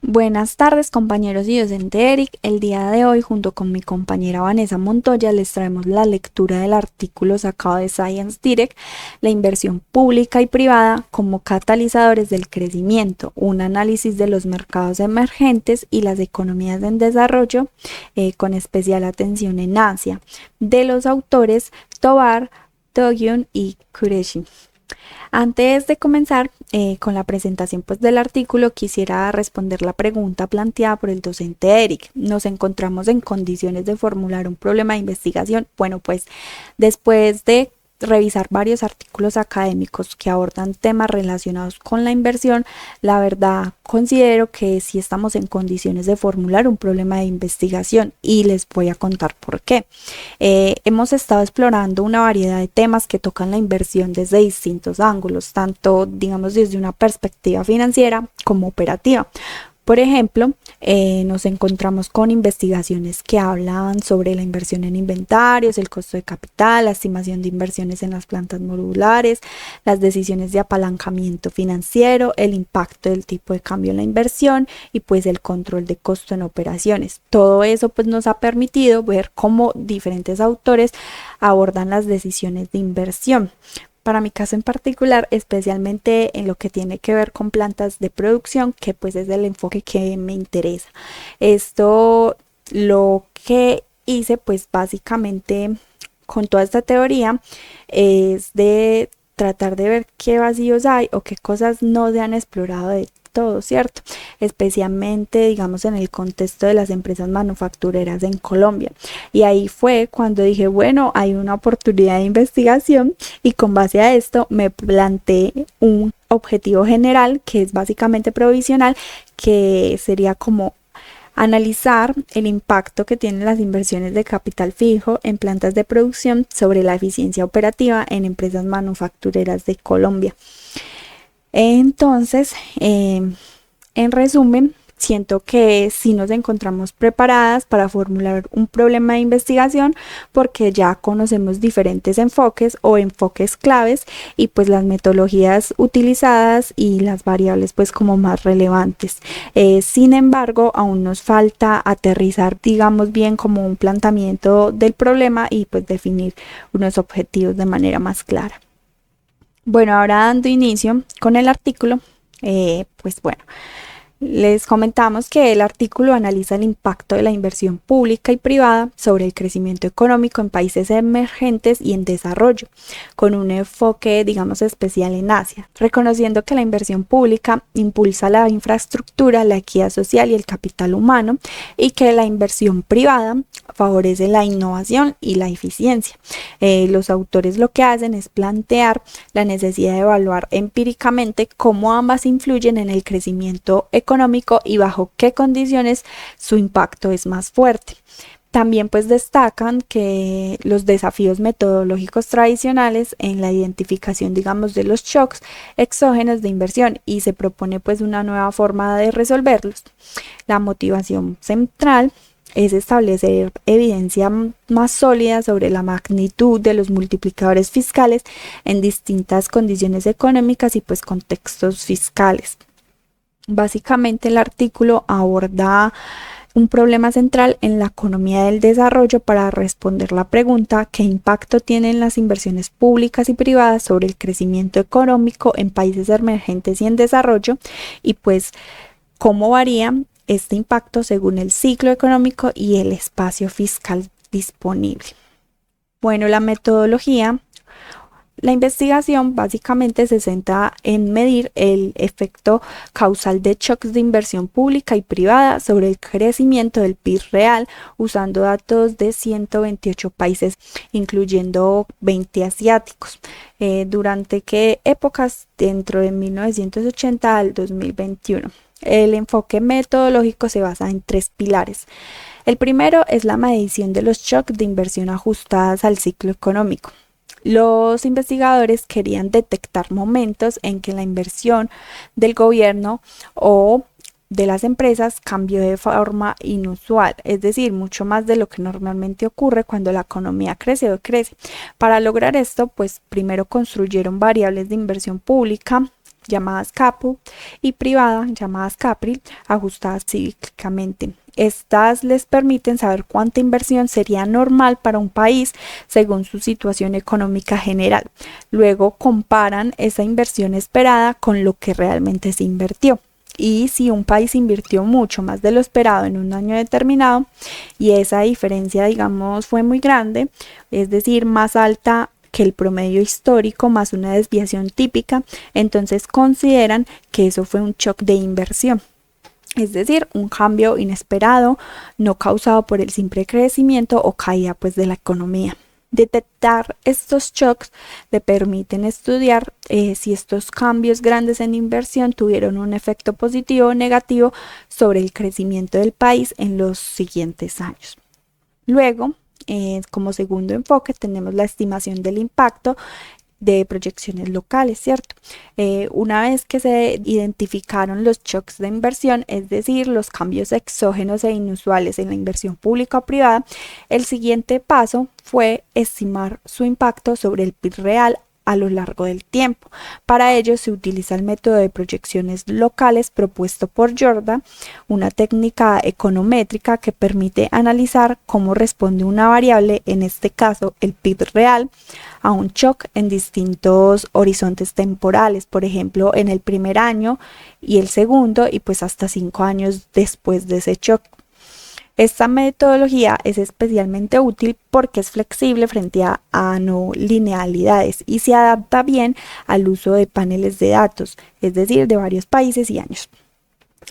Buenas tardes, compañeros y docente Eric. El día de hoy, junto con mi compañera Vanessa Montoya, les traemos la lectura del artículo sacado de Science Direct, la inversión pública y privada como catalizadores del crecimiento, un análisis de los mercados emergentes y las economías en desarrollo, con especial atención en Asia, de los autores Tovar, Dogyun y Qureshi. Antes de comenzar con la presentación del artículo, quisiera responder la pregunta planteada por el docente Eric. ¿Nos encontramos en condiciones de formular un problema de investigación? Bueno, pues después de revisar varios artículos académicos que abordan temas relacionados con la inversión, la verdad considero que sí estamos en condiciones de formular un problema de investigación y les voy a contar por qué. Hemos estado explorando una variedad de temas que tocan la inversión desde distintos ángulos, tanto digamos desde una perspectiva financiera como operativa. Por ejemplo, nos encontramos con investigaciones que hablan sobre la inversión en inventarios, el costo de capital, la estimación de inversiones en las plantas modulares, las decisiones de apalancamiento financiero, el impacto del tipo de cambio en la inversión y pues el control de costo en operaciones. Todo eso pues nos ha permitido ver cómo diferentes autores abordan las decisiones de inversión. Para mi caso en particular, especialmente en lo que tiene que ver con plantas de producción, que pues es el enfoque que me interesa. Esto lo que hice pues básicamente con toda esta teoría es de tratar de ver qué vacíos hay o qué cosas no se han explorado de todo, ¿cierto? Especialmente, digamos, en el contexto de las empresas manufactureras en Colombia. Y ahí fue cuando dije, bueno, hay una oportunidad de investigación y con base a esto me planteé un objetivo general que es básicamente provisional, que sería como analizar el impacto que tienen las inversiones de capital fijo en plantas de producción sobre la eficiencia operativa en empresas manufactureras de Colombia. Entonces, en resumen, siento que sí nos encontramos preparadas para formular un problema de investigación porque ya conocemos diferentes enfoques o enfoques claves y pues las metodologías utilizadas y las variables pues como más relevantes. Sin embargo, aún nos falta aterrizar, digamos bien, como un planteamiento del problema y pues definir unos objetivos de manera más clara. Bueno, ahora dando inicio con el artículo, pues bueno, les comentamos que el artículo analiza el impacto de la inversión pública y privada sobre el crecimiento económico en países emergentes y en desarrollo, con un enfoque, digamos, especial en Asia, reconociendo que la inversión pública impulsa la infraestructura, la equidad social y el capital humano, y que la inversión privada favorece la innovación y la eficiencia. Los autores lo que hacen es plantear la necesidad de evaluar empíricamente cómo ambas influyen en el crecimiento económico y bajo qué condiciones su impacto es más fuerte. También pues destacan que los desafíos metodológicos tradicionales en la identificación, digamos, de los shocks exógenos de inversión y se propone pues una nueva forma de resolverlos. La motivación central es establecer evidencia más sólida sobre la magnitud de los multiplicadores fiscales en distintas condiciones económicas y pues contextos fiscales. Básicamente el artículo aborda un problema central en la economía del desarrollo para responder la pregunta ¿qué impacto tienen las inversiones públicas y privadas sobre el crecimiento económico en países emergentes y en desarrollo? Y pues cómo varía este impacto según el ciclo económico y el espacio fiscal disponible. Bueno, la metodología. La investigación básicamente se centra en medir el efecto causal de shocks de inversión pública y privada sobre el crecimiento del PIB real usando datos de 128 países, incluyendo 20 asiáticos. ¿Durante qué épocas? Dentro de 1980 al 2021. El enfoque metodológico se basa en 3 pilares. El primero es la medición de los shocks de inversión ajustadas al ciclo económico. Los investigadores querían detectar momentos en que la inversión del gobierno o de las empresas cambió de forma inusual, es decir, mucho más de lo que normalmente ocurre cuando la economía crece o decrece. Para lograr esto, pues primero construyeron variables de inversión pública llamadas CAPU, y privada, llamadas CAPRI, ajustadas cíclicamente. Estas les permiten saber cuánta inversión sería normal para un país según su situación económica general. Luego comparan esa inversión esperada con lo que realmente se invirtió. Y si un país invirtió mucho más de lo esperado en un año determinado y esa diferencia, digamos, fue muy grande, es decir, más alta que el promedio histórico más una desviación típica, entonces consideran que eso fue un shock de inversión. Es decir, un cambio inesperado, no causado por el simple crecimiento o caída pues de la economía. Detectar estos shocks le permiten estudiar si estos cambios grandes en inversión tuvieron un efecto positivo o negativo sobre el crecimiento del país en los siguientes años. Luego, como segundo enfoque, tenemos la estimación del impacto de proyecciones locales, ¿cierto? Una vez que se identificaron los shocks de inversión, es decir, los cambios exógenos e inusuales en la inversión pública o privada, el siguiente paso fue estimar su impacto sobre el PIB real a lo largo del tiempo. Para ello se utiliza el método de proyecciones locales propuesto por Jordan, una técnica econométrica que permite analizar cómo responde una variable, en este caso el PIB real, a un shock en distintos horizontes temporales, por ejemplo en el primer año y el segundo y pues hasta 5 años después de ese shock. Esta metodología es especialmente útil porque es flexible frente a no linealidades y se adapta bien al uso de paneles de datos, es decir, de varios países y años.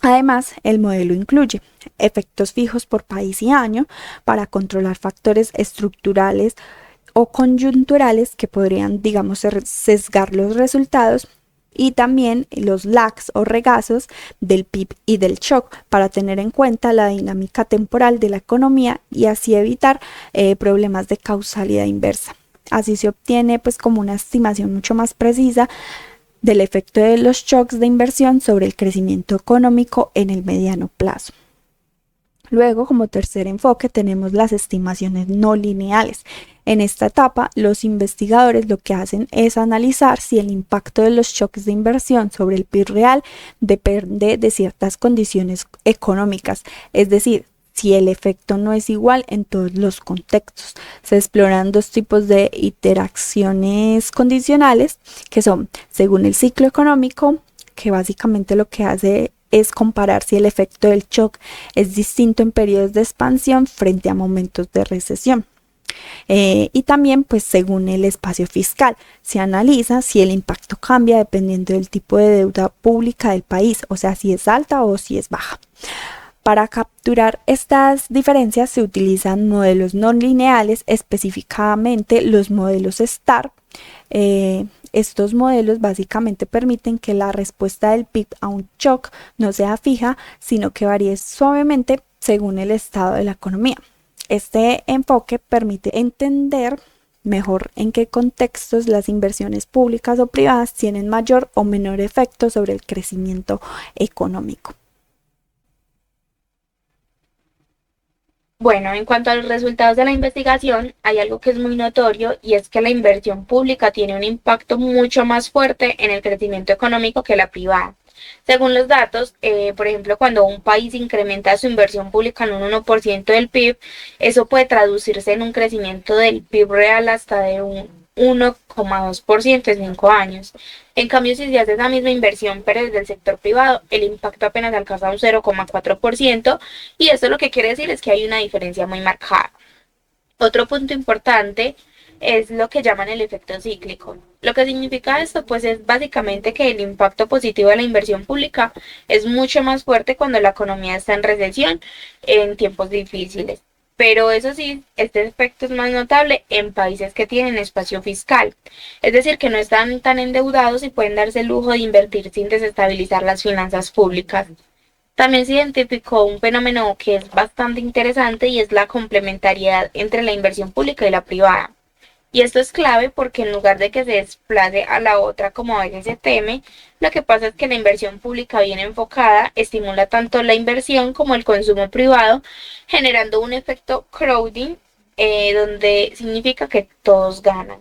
Además, el modelo incluye efectos fijos por país y año para controlar factores estructurales o coyunturales que podrían, digamos, sesgar los resultados, y también los lags o regazos del PIB y del shock para tener en cuenta la dinámica temporal de la economía y así evitar problemas de causalidad inversa. Así se obtiene pues como una estimación mucho más precisa del efecto de los shocks de inversión sobre el crecimiento económico en el mediano plazo. Luego, como tercer enfoque, tenemos las estimaciones no lineales. En esta etapa, los investigadores lo que hacen es analizar si el impacto de los shocks de inversión sobre el PIB real depende de ciertas condiciones económicas, es decir, si el efecto no es igual en todos los contextos. Se exploran dos tipos de interacciones condicionales, que son según el ciclo económico, que básicamente lo que hace es comparar si el efecto del shock es distinto en periodos de expansión frente a momentos de recesión. Y también pues según el espacio fiscal se analiza si el impacto cambia dependiendo del tipo de deuda pública del país, o sea, si es alta o si es baja. Para capturar estas diferencias se utilizan modelos no lineales, específicamente los modelos STAR. Estos modelos básicamente permiten que la respuesta del PIB a un shock no sea fija, sino que varíe suavemente según el estado de la economía. Este enfoque permite entender mejor en qué contextos las inversiones públicas o privadas tienen mayor o menor efecto sobre el crecimiento económico. Bueno, en cuanto a los resultados de la investigación, hay algo que es muy notorio y es que la inversión pública tiene un impacto mucho más fuerte en el crecimiento económico que la privada. Según los datos, por ejemplo, cuando un país incrementa su inversión pública en un 1% del PIB, eso puede traducirse en un crecimiento del PIB real hasta de un 1,2% en 5 años. En cambio, si se hace esa misma inversión, pero desde el sector privado, el impacto apenas alcanza un 0,4%, y esto lo que quiere decir es que hay una diferencia muy marcada. Otro punto importante es lo que llaman el efecto cíclico. Lo que significa esto, pues es básicamente que el impacto positivo de la inversión pública es mucho más fuerte cuando la economía está en recesión, en tiempos difíciles. Pero eso sí, este efecto es más notable en países que tienen espacio fiscal, es decir, que no están tan endeudados y pueden darse el lujo de invertir sin desestabilizar las finanzas públicas. También se identificó un fenómeno que es bastante interesante y es la complementariedad entre la inversión pública y la privada. Y esto es clave porque en lugar de que se desplace a la otra como a veces se teme, lo que pasa es que la inversión pública bien enfocada estimula tanto la inversión como el consumo privado, generando un efecto crowding, donde significa que todos ganan.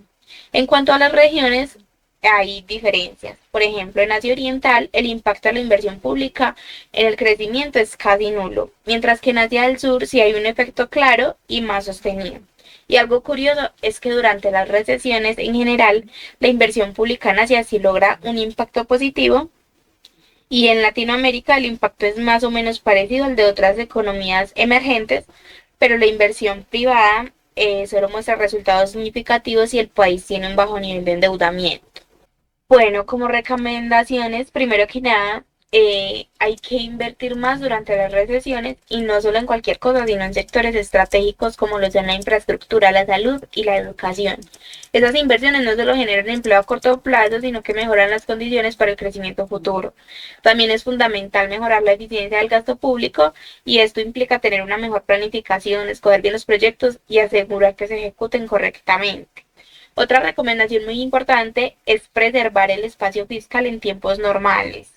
En cuanto a las regiones, hay diferencias. Por ejemplo, en Asia Oriental, el impacto de la inversión pública en el crecimiento es casi nulo, mientras que en Asia del Sur sí hay un efecto claro y más sostenido. Y algo curioso es que durante las recesiones en general, la inversión pública en Asia sí logra un impacto positivo y en Latinoamérica el impacto es más o menos parecido al de otras economías emergentes, pero la inversión privada solo muestra resultados significativos si el país tiene un bajo nivel de endeudamiento. Bueno, como recomendaciones, primero que nada, hay que invertir más durante las recesiones y no solo en cualquier cosa, sino en sectores estratégicos como lo son la infraestructura, la salud y la educación. Esas inversiones no solo generan empleo a corto plazo, sino que mejoran las condiciones para el crecimiento futuro. También es fundamental mejorar la eficiencia del gasto público y esto implica tener una mejor planificación, escoger bien los proyectos y asegurar que se ejecuten correctamente. Otra recomendación muy importante es preservar el espacio fiscal en tiempos normales.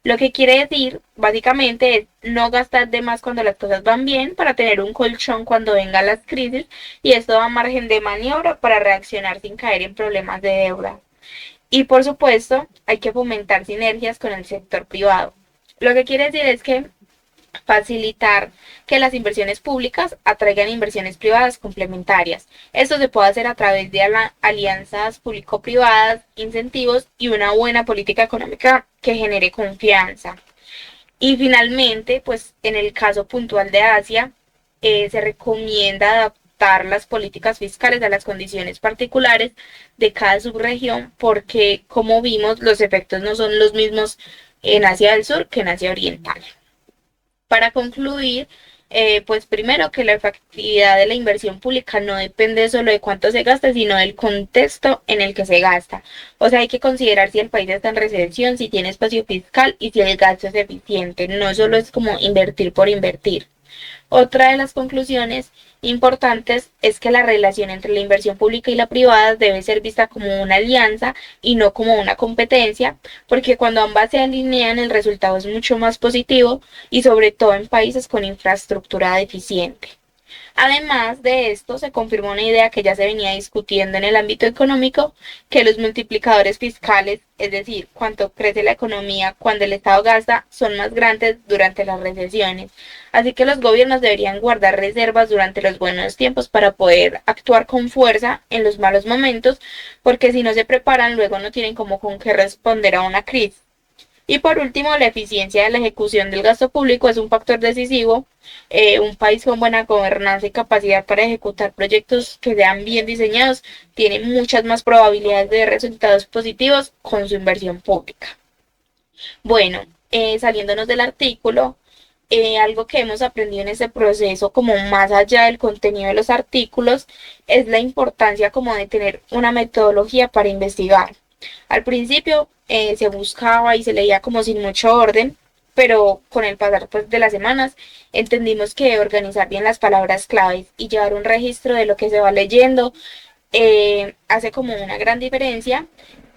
Lo que quiere decir, básicamente, es no gastar de más cuando las cosas van bien para tener un colchón cuando vengan las crisis y esto da margen de maniobra para reaccionar sin caer en problemas de deuda. Y por supuesto, hay que fomentar sinergias con el sector privado. Lo que quiere decir es que facilitar que las inversiones públicas atraigan inversiones privadas complementarias. Esto se puede hacer a través de alianzas público-privadas, incentivos y una buena política económica que genere confianza. Y finalmente, pues en el caso puntual de Asia, se recomienda adaptar las políticas fiscales a las condiciones particulares de cada subregión porque, como vimos, los efectos no son los mismos en Asia del Sur que en Asia Oriental. Para concluir, pues primero que la efectividad de la inversión pública no depende solo de cuánto se gasta, sino del contexto en el que se gasta. O sea, hay que considerar si el país está en recesión, si tiene espacio fiscal y si el gasto es eficiente. No solo es como invertir por invertir. Otra de las conclusiones importantes es que la relación entre la inversión pública y la privada debe ser vista como una alianza y no como una competencia, porque cuando ambas se alinean el resultado es mucho más positivo y sobre todo en países con infraestructura deficiente. Además de esto, se confirmó una idea que ya se venía discutiendo en el ámbito económico, que los multiplicadores fiscales, es decir, cuánto crece la economía cuando el Estado gasta, son más grandes durante las recesiones. Así que los gobiernos deberían guardar reservas durante los buenos tiempos para poder actuar con fuerza en los malos momentos, porque si no se preparan, luego no tienen como con qué responder a una crisis. Y por último, la eficiencia de la ejecución del gasto público es un factor decisivo. Un país con buena gobernanza y capacidad para ejecutar proyectos que sean bien diseñados tiene muchas más probabilidades de resultados positivos con su inversión pública. Bueno, saliéndonos del artículo, algo que hemos aprendido en este proceso, como más allá del contenido de los artículos, es la importancia como de tener una metodología para investigar. Al principio se buscaba y se leía como sin mucho orden, pero con el pasar pues, de las semanas entendimos que organizar bien las palabras claves y llevar un registro de lo que se va leyendo hace como una gran diferencia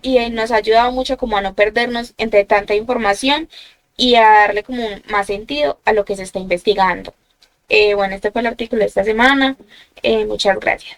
y nos ha ayudado mucho como a no perdernos entre tanta información y a darle como más sentido a lo que se está investigando. Bueno, este fue el artículo de esta semana. Muchas gracias.